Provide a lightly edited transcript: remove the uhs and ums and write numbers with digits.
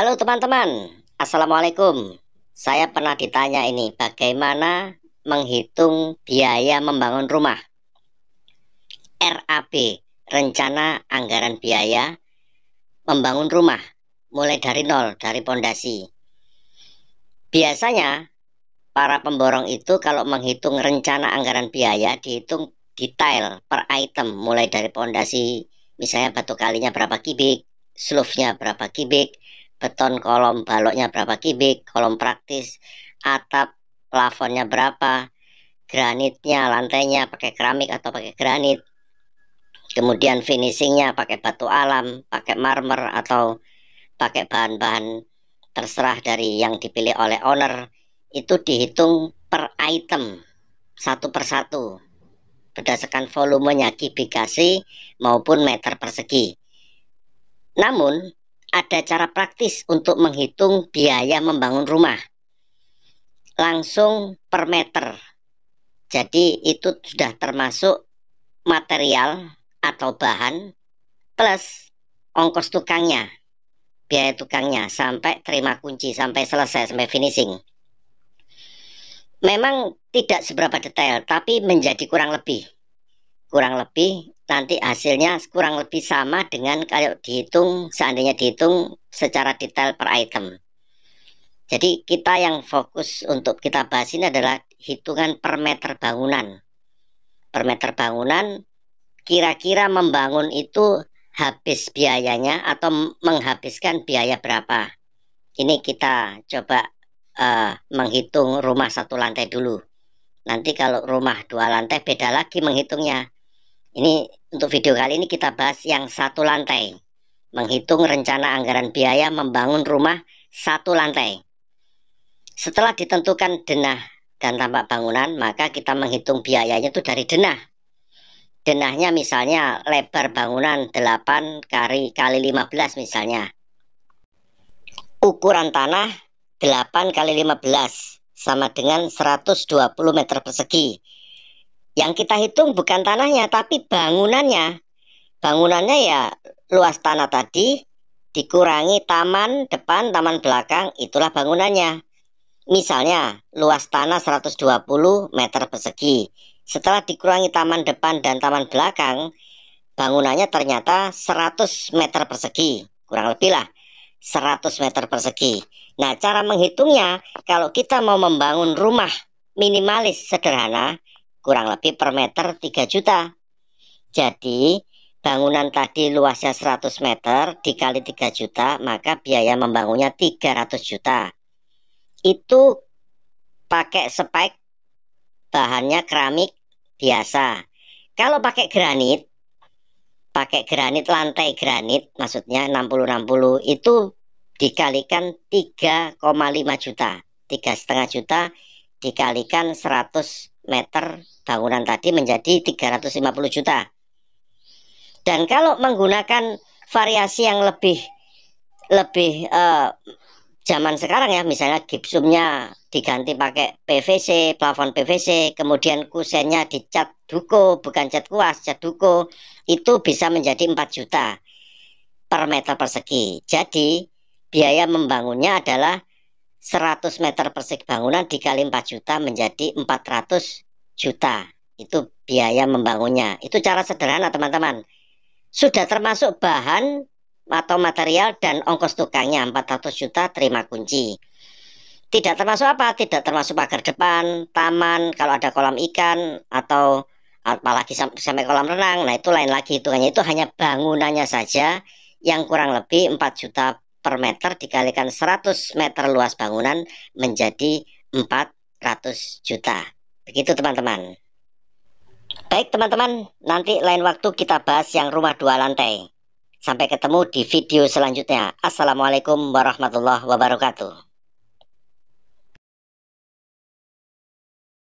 Halo teman-teman, Assalamualaikum. Saya pernah ditanya ini, bagaimana menghitung biaya membangun rumah? RAB, Rencana Anggaran Biaya Membangun Rumah, mulai dari nol, dari pondasi. Biasanya, para pemborong itu kalau menghitung rencana anggaran biaya, dihitung detail per item, mulai dari pondasi, misalnya batu kalinya berapa kubik, sloofnya berapa kubik, beton kolom baloknya berapa kubik, kolom praktis, atap plafonnya berapa, granitnya, lantainya pakai keramik atau pakai granit, kemudian finishingnya pakai batu alam, pakai marmer atau pakai bahan-bahan terserah dari yang dipilih oleh owner. Itu dihitung per item, satu persatu, berdasarkan volumenya, kubikasi maupun meter persegi. Namun ada cara praktis untuk menghitung biaya membangun rumah langsung per meter. Jadi itu sudah termasuk material atau bahan plus ongkos tukangnya, biaya tukangnya sampai terima kunci, sampai selesai, sampai finishing. Memang tidak seberapa detail, tapi menjadi kurang lebih nanti hasilnya kurang lebih sama dengan kalau dihitung, seandainya dihitung secara detail per item. Jadi kita yang fokus untuk kita bahas ini adalah hitungan per meter bangunan. Per meter bangunan kira-kira membangun itu habis biayanya atau menghabiskan biaya berapa. Ini kita coba menghitung rumah satu lantai dulu. Nanti kalau rumah 2 lantai beda lagi menghitungnya. Ini untuk video kali ini kita bahas yang 1 lantai. Menghitung rencana anggaran biaya membangun rumah 1 lantai. Setelah ditentukan denah dan tampak bangunan, maka kita menghitung biayanya itu dari denah. Denahnya misalnya lebar bangunan 8 kali 15 misalnya. Ukuran tanah 8 kali 15 sama dengan 120 meter persegi. Yang kita hitung bukan tanahnya tapi bangunannya. Bangunannya ya luas tanah tadi dikurangi taman depan, taman belakang, itulah bangunannya. Misalnya luas tanah 120 meter persegi. Setelah dikurangi taman depan dan taman belakang, bangunannya ternyata 100 meter persegi. Kurang lebih lah 100 meter persegi. Nah, cara menghitungnya, kalau kita mau membangun rumah minimalis sederhana, kurang lebih per meter 3 juta. Jadi, bangunan tadi luasnya 100 meter dikali 3 juta, maka biaya membangunnya 300 juta. Itu pakai spek, bahannya keramik biasa. Kalau pakai granit lantai granit, maksudnya 60-60, itu dikalikan 3,5 juta. 3,5 juta dikalikan 100 meter bangunan tadi menjadi 350 juta. Dan kalau menggunakan variasi yang lebih zaman sekarang ya, misalnya gipsumnya diganti pakai PVC, plafon PVC, kemudian kusennya dicat duko, bukan cat kuas, cat duko, itu bisa menjadi 4 juta per meter persegi. Jadi biaya membangunnya adalah 100 meter persegi bangunan dikali 4 juta menjadi 400 juta. Itu biaya membangunnya. Itu cara sederhana teman-teman. Sudah termasuk bahan atau material dan ongkos tukangnya 400 juta terima kunci. Tidak termasuk apa? Tidak termasuk pagar depan, taman, kalau ada kolam ikan atau apalagi sampai kolam renang. Nah, itu lain lagi hitungannya. Itu hanya bangunannya saja yang kurang lebih 4 juta per meter dikalikan 100 meter luas bangunan menjadi 400 juta. Begitu teman-teman. Baik teman-teman, nanti lain waktu kita bahas yang rumah 2 lantai. Sampai ketemu di video selanjutnya. Assalamualaikum warahmatullahi wabarakatuh.